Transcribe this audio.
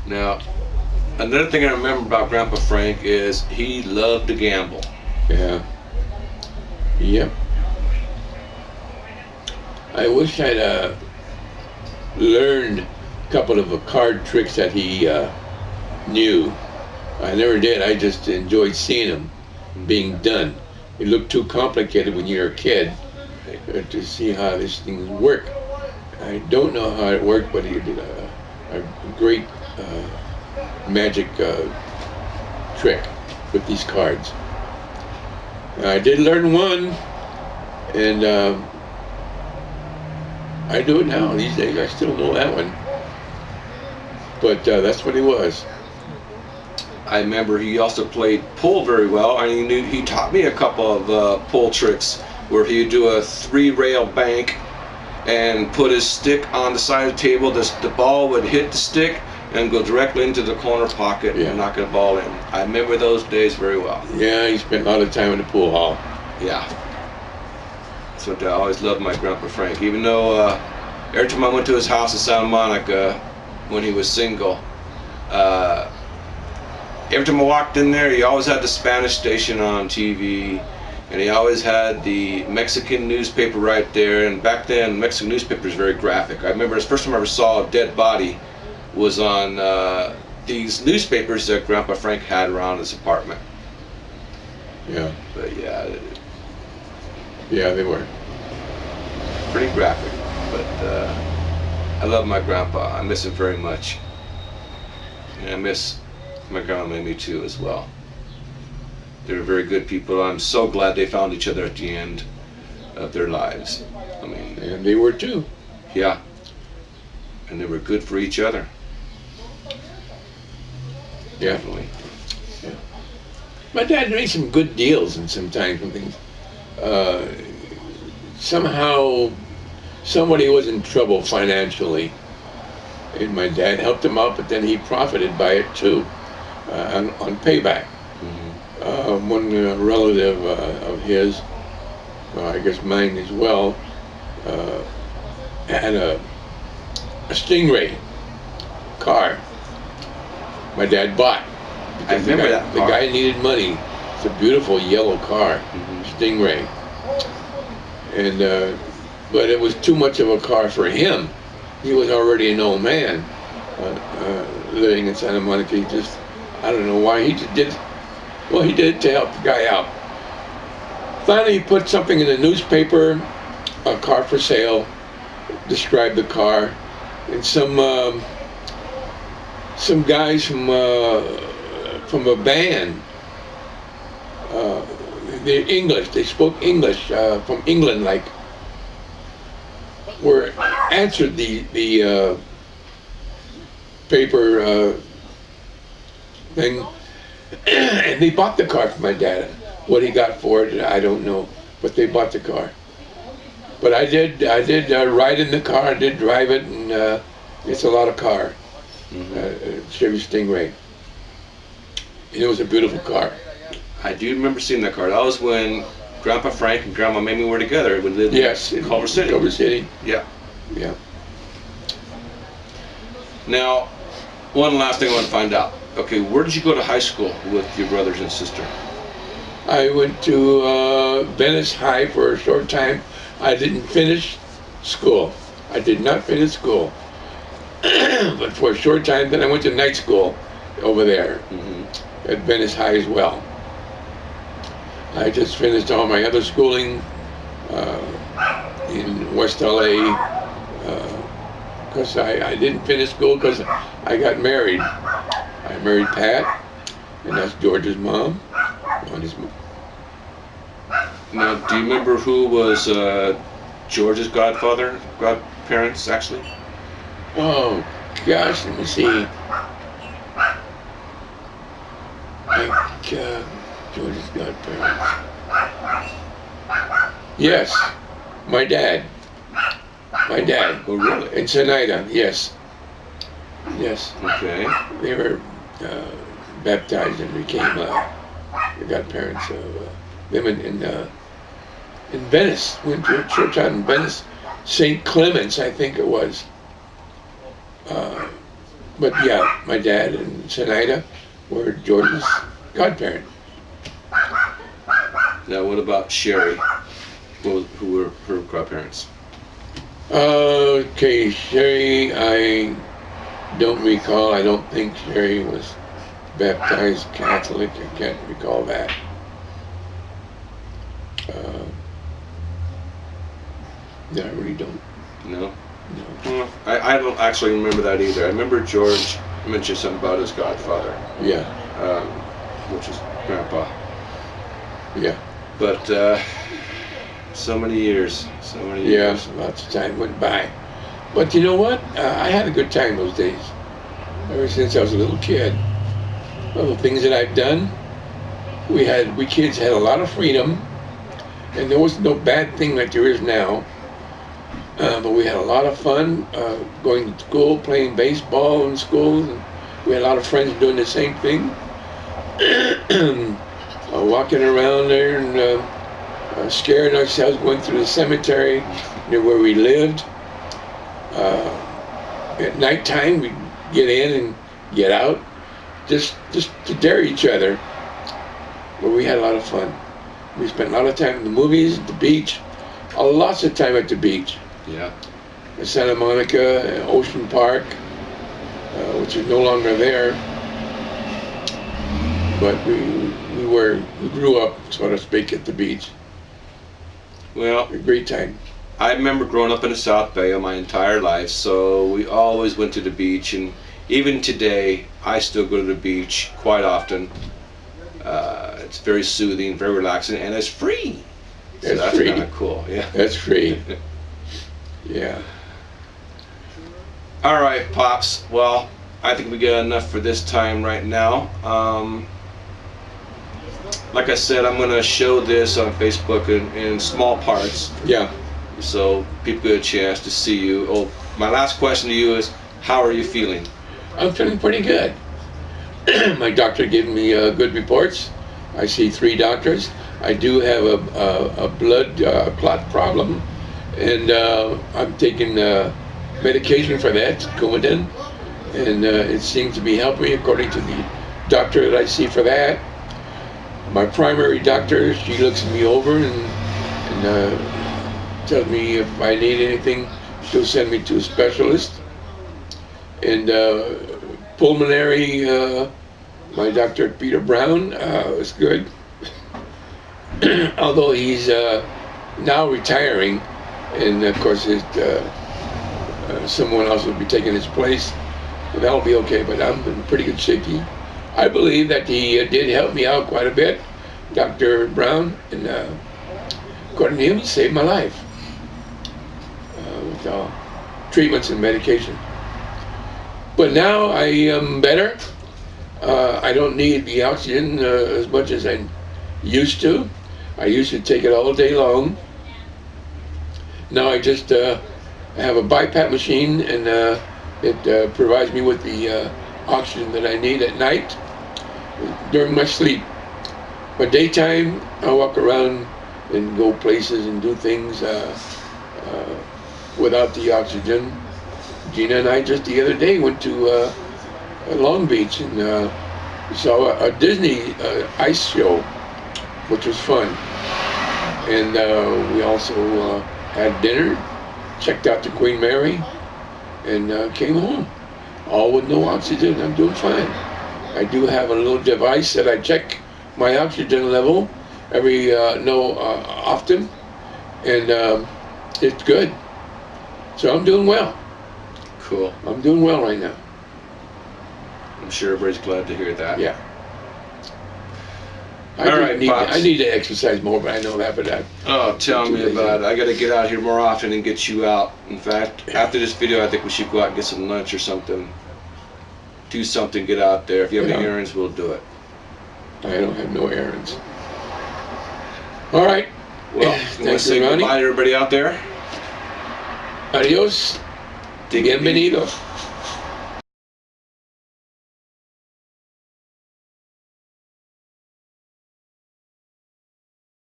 Now, another thing I remember about Grandpa Frank is he loved to gamble. Yeah. Yep. I wish I'd learned a couple of card tricks that he knew. I never did. I just enjoyed seeing them being done. It looked too complicated when you're a kid to see how these things work. I don't know how it worked, but he did a great magic trick with these cards. I did learn one, and I do it now these days. I still know that one, but that's what he was. I remember he also played pool very well, and he taught me a couple of pool tricks where he would do a 3-rail bank and put his stick on the side of the table. The ball would hit the stick and go directly into the corner pocket and knock the ball in. I remember those days very well. Yeah, he spent a lot of time in the pool hall. Yeah. So I always loved my Grandpa Frank, even though every time I went to his house in Santa Monica when he was single, every time I walked in there, he always had the Spanish station on TV, and he always had the Mexican newspaper right there. And back then, Mexican newspaper is very graphic. I remember the first time I ever saw a dead body was on these newspapers that Grandpa Frank had around his apartment. Yeah. But yeah, Yeah, they were. pretty graphic. But I love my grandpa. I miss him very much. And I miss my grandma Mamie too as well. They were very good people. I'm so glad they found each other at the end of their lives. I mean, And they were too. yeah. And they were good for each other. Yeah. Definitely. My dad made some good deals and sometimes when things. Somehow somebody was in trouble financially, and my dad helped him out, but then he profited by it too, on payback. One relative of his, I guess mine as well, had a Stingray car my dad bought. I remember that the car. guy needed money. It's a beautiful yellow car, Stingray. And but it was too much of a car for him. He was already an old man living in Santa Monica. He just, I don't know why, he just did, well, he did it to help the guy out. Finally, he put something in the newspaper, a car for sale, described the car, and some guys from a band, they spoke English from England, like, were answered the paper thing, and they bought the car for my dad. What he got for it, I don't know, but they bought the car. But I did ride in the car, I did drive it, and it's a lot of car. Chevy Stingray. And it was a beautiful car. I do remember seeing that car. That was when Grandpa Frank and Grandma Mamie were together. We lived in Culver City. Culver City. Yeah. Yeah. Now, one last thing I want to find out. Okay, where did you go to high school with your brothers and sister? I went to Venice High for a short time. I didn't finish school. I did not finish school. But for a short time, then I went to night school over there at Venice High as well. I just finished all my other schooling in West LA because I didn't finish school because I got married. I married Pat, and that's George's mom. Now, do you remember who was George's godparents, actually? Oh, gosh, let me see. George's godparents. Yes, my dad. My dad. Oh, really? In Sonoyta, yes. Yes. Okay. They were baptized and became the godparents of them in Venice. Went to a church out in Venice, St. Clement's, I think it was. But yeah, my dad and Zenaida were Jordan's godparent. Now, what about Sherry? Who were her godparents? Okay, Sherry, I don't recall. I don't think Sherry was baptized Catholic. I can't recall that. No, I really don't. No? No. Well, I don't actually remember that either. I remember George mentioned something about his godfather, Yeah, which is Grandpa. yeah. But so many years. Yeah, Years. lots of time went by. But you know what? I had a good time those days. Ever since I was a little kid. Well, the things that I've done, we kids had a lot of freedom, and there was no bad thing like there is now. But we had a lot of fun going to school, playing baseball in school. And we had a lot of friends doing the same thing. Walking around there and scaring ourselves, going through the cemetery near where we lived. At nighttime, we'd get in and get out, just to dare each other. But we had a lot of fun. We spent a lot of time in the movies, at the beach, lots of time at the beach. Yeah. In Santa Monica, Ocean Park, which is no longer there. But we grew up, so to speak, at the beach. Well, A great time. I remember growing up in the South Bay my entire life, so we always went to the beach, and even today, I still go to the beach quite often. It's very soothing, very relaxing, and it's free. So that's free. kind of cool, yeah. That's free. Yeah. All right, Pops. Well, I think we got enough for this time right now. Like I said, I'm going to show this on Facebook in small parts, Yeah. so people get a chance to see you. Oh, my last question to you is, how are you feeling? I'm feeling pretty good. My doctor gave me good reports. I see 3 doctors. I do have a blood clot problem, and I'm taking medication for that, Coumadin, and it seems to be helping me according to the doctor that I see for that. My primary doctor, she looks me over and tells me if I need anything, she'll send me to a specialist. And pulmonary, my doctor Peter Brown is good. Although he's now retiring, and of course someone else will be taking his place. So that'll be okay, but I'm in pretty good shape. I believe that he did help me out quite a bit, Dr. Brown, and according to him, he saved my life with treatments and medication. But now I am better. I don't need the oxygen as much as I used to. I used to take it all day long. Now I just have a BiPAP machine, and it provides me with the oxygen that I need at night during my sleep. But daytime, I walk around and go places and do things without the oxygen. Gina and I just the other day went to Long Beach and saw a Disney ice show, which was fun. And we also had dinner, checked out the Queen Mary, and came home. All with no oxygen. I'm doing fine. I do have a little device that I check my oxygen level every often, and it's good. So I'm doing well. Cool. I'm doing well right now. I'm sure everybody's glad to hear that. Yeah. All right, Pops. I need to exercise more, but I know that. But Oh, tell me about it. I got to get out here more often and get you out. In fact, after this video, I think we should go out and get some lunch or something. Do something, get out there. If you have any errands, we'll do it. I don't have no errands. All right. Well, you want to say goodbye to everybody out there? Adios. Bienvenidos.